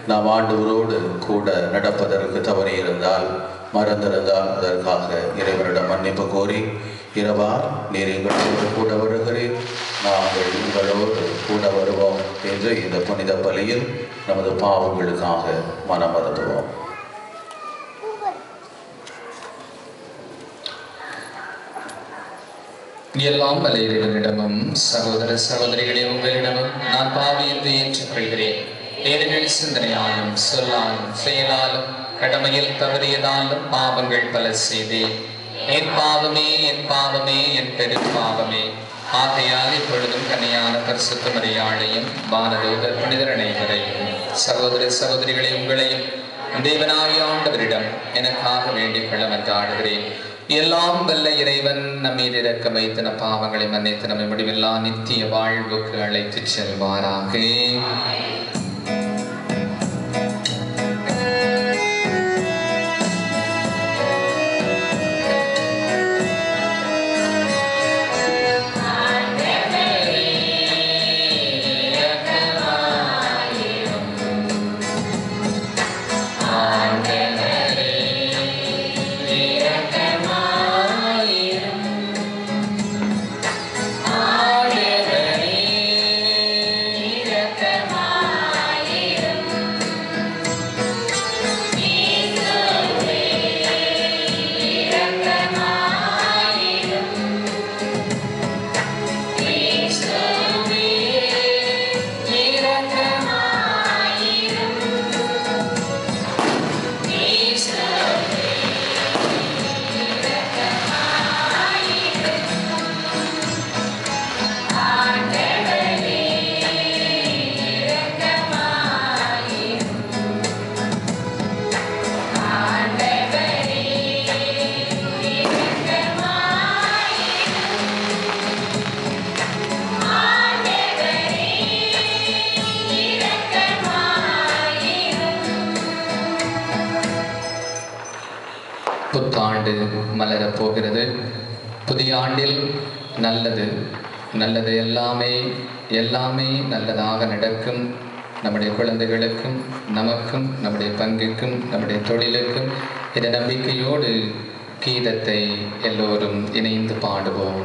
நாம் ஆண்டவரோடு கூட நடப்பதற்கு தவறியிருந்தால் மறந்திருந்தால் அதற்காக இறைவனிடம் மன்னிப்பு கோரி இரவா நீர் எங்களோடு கூட வருகிறேன், நாங்கள் உங்களோடு கூட வருவோம் என்று இந்த புனித பலியில் நமது பாவங்களுக்காக மனமருந்துவோம். எல்லாம் வல்ல சகோதர சகோதரிகளே, உங்களிடமும் நான் பாவி என்று ஏற்றுக்கொள்கிறேன். ஏனெனில் சிந்தனையாலும் சொல்லாலும் செயலாலும் கடமையில் தவறியதாலும் பாவங்கள் பல செய்தேன். என் பாவமே என் பாவமே என் பெரும் பாவமே. ஆகையால் இப்பொழுதும் கன்னியான பரிசுத்த மரியாளையும் வானதூதர் புனிதர் அனைவரையும் சகோதர சகோதரிகளை உங்களையும் தேவனாகிய ஆண்டவரிடம் எனக்காக வேண்டிக் கொள்ள மன்றாடுகிறேன். எல்லாம் வல்ல இறைவன் நம் மீது இரக்க வைத்து நம் பாவங்களை மன்னித்து நம்மை முடிவில்லா நித்திய வாழ்வுக்கு அழைத்து செல்வாராக. புத்தாண்டு மலரப் போகிறது. புதிய ஆண்டில் நல்லது எல்லாமே நல்லதாக நடக்கும். நம்முடைய குழந்தைகளுக்கும் நமக்கும் நம்முடைய பங்குக்கும் நம்முடைய தொழிலுக்கும் இந்த நம்பிக்கையோடு கீதத்தை எல்லோரும் இணைந்து பாடுவோம்.